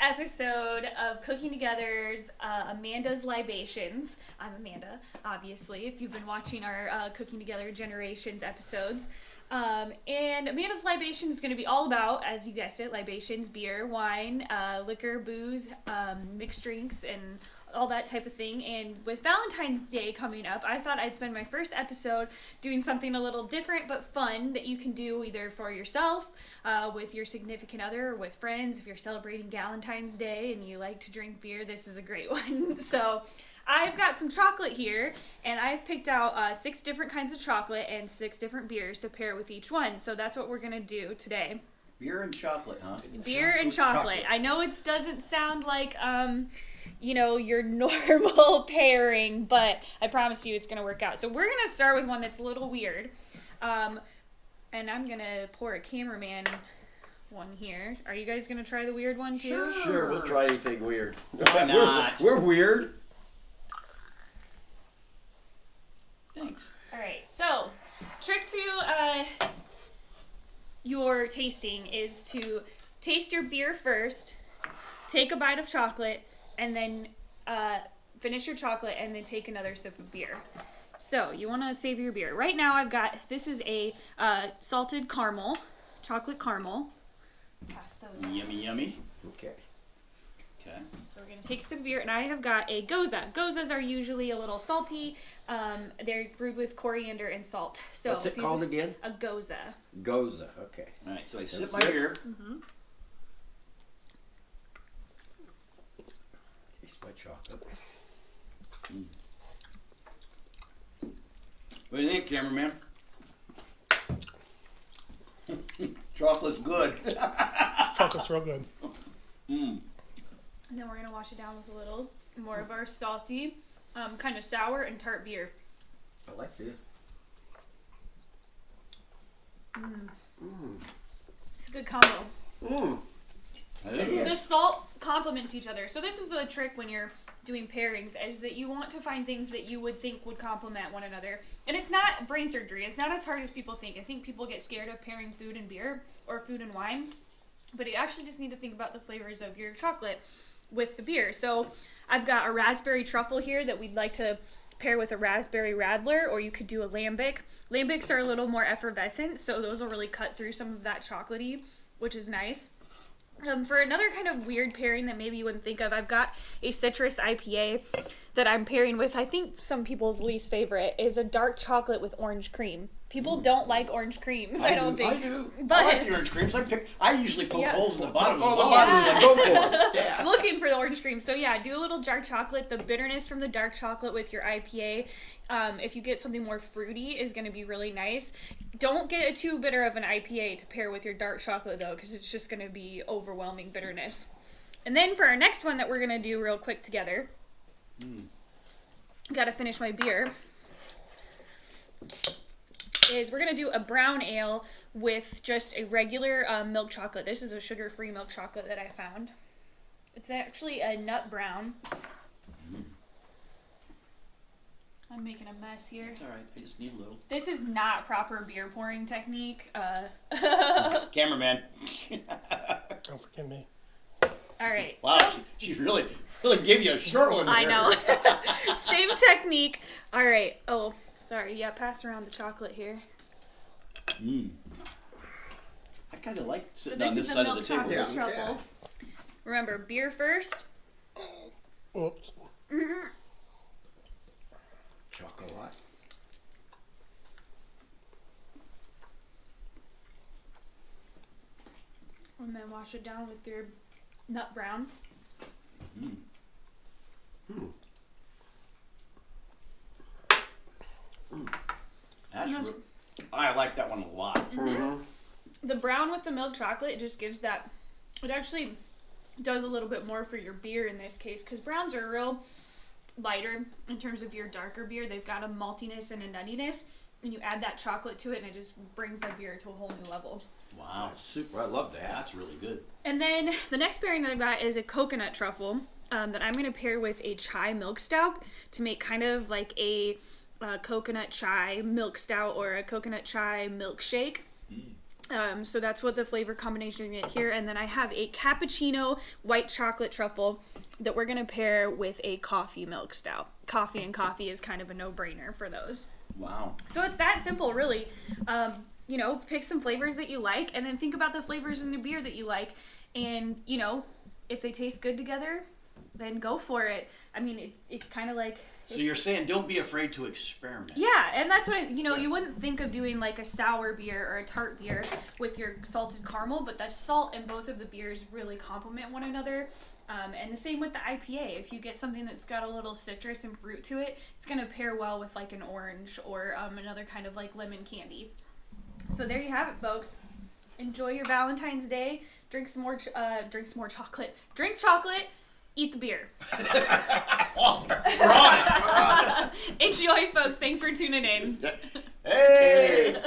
episode of Cooking Together's Amanda's Libations. I'm Amanda, obviously, if you've been watching our Cooking Together Generations episodes. And Amanda's Libations is going to be all about, as you guessed it, libations, beer, wine, liquor, booze, mixed drinks, and all that type of thing. And with Valentine's Day coming up, I thought I'd spend my first episode doing something a little different but fun that you can do either for yourself, with your significant other, or with friends. If you're celebrating Valentine's Day and you like to drink beer, this is a great one. So I've got some chocolate here, and I've picked out 6 different kinds of chocolate and 6 different beers to pair with each one. So that's what we're going to do today. Beer and chocolate, huh? Beer and chocolate. I know it doesn't sound like, your normal pairing, but I promise you it's going to work out. So we're going to start with one that's a little weird. And I'm going to pour a cameraman one here. Are you guys going to try the weird one too? Sure, we'll try anything weird. Why not? We're weird. Thanks. All right, so trick to your tasting is to taste your beer first, take a bite of chocolate, and then finish your chocolate and then take another sip of beer. So you want to savor your beer. Right now this is a salted caramel, chocolate caramel. Pass those. Yummy, yummy. Okay. Okay. So we're going to take some beer, and I have got a goza. Gozas are usually a little salty. They're brewed with coriander and salt. So what's it called again? A goza. Goza, okay. All right, so I sip That's my it. beer. Mm-hmm. Taste my chocolate. What do you think, cameraman? Chocolate's good. Chocolate's real good. Mm. And then we're going to wash it down with a little more of our salty, kind of sour and tart beer. I like this. It's a good combo. I think The salt complements each other. So this is the trick when you're doing pairings, is that you want to find things that you would think would complement one another. And it's not brain surgery. It's not as hard as people think. I think people get scared of pairing food and beer or food and wine. But you actually just need to think about the flavors of your chocolate with the beer. So I've got a raspberry truffle here that we'd like to pair with a raspberry radler, or you could do a lambic. Lambics are a little more effervescent, so those will really cut through some of that chocolatey, which is nice. For another kind of weird pairing that maybe you wouldn't think of, I've got a citrus IPA that I'm pairing with, I think some people's least favorite, is a dark chocolate with orange cream. People don't like orange creams, I don't think. I do. But I like the orange creams. I usually poke holes in the bottom Oh, of the the bottom, bottles. yeah, go for it. Yeah. looking for the orange cream. So yeah, do a little dark chocolate. The bitterness from the dark chocolate with your IPA, if you get something more fruity, is going to be really nice. Don't get a too bitter of an IPA to pair with your dark chocolate though, because it's just going to be overwhelming bitterness. And then for our next one that we're going to do real quick together, got to finish my beer, is we're going to do a brown ale with just a regular milk chocolate. This is a sugar-free milk chocolate that I found. It's actually a nut brown. I'm making a mess here. It's all right. I just need a little. This is not proper beer pouring technique. Cameraman. Don't forget me. All right. Wow, so, she really gave you a short one there. I know. Same technique. All right. Oh, sorry. Yeah, pass around the chocolate here. I kind of like So sitting this on this is a side of the milk table. chocolate Yeah. truffle. Remember, beer first. Oops. Chocolate. And then wash it down with your nut brown. I like that one a lot. The brown with the milk chocolate, it just gives that, it actually does a little bit more for your beer in this case, because browns are real lighter in terms of your darker beer. They've got a maltiness and a nuttiness, and you add that chocolate to it, and it just brings that beer to a whole new level. Wow. Super. I love that. That's really good. And then the next pairing that I've got is a coconut truffle that I'm going to pair with a chai milk stout to make kind of like a coconut chai milk stout or a coconut chai milkshake. So that's what the flavor combination you're gonna get here. And then I have a cappuccino white chocolate truffle that we're gonna pair with a coffee milk stout. Coffee and coffee is kind of a no-brainer for those. Wow. So it's that simple, really. You know, pick some flavors that you like, and then think about the flavors in the beer that you like. And, you know, if they taste good together, then go for it. I mean, it's kind of like... So you're saying don't be afraid to experiment. Yeah, and that's what, you know, you wouldn't think of doing like a sour beer or a tart beer with your salted caramel, but the salt in both of the beers really complement one another. And the same with the IPA. If you get something that's got a little citrus and fruit to it, it's going to pair well with like an orange or another kind of like lemon candy. So there you have it, folks. Enjoy your Valentine's Day. Drink some more chocolate. Drink chocolate. Eat the beer. Awesome. We're on it. Enjoy, folks. Thanks for tuning in. Hey!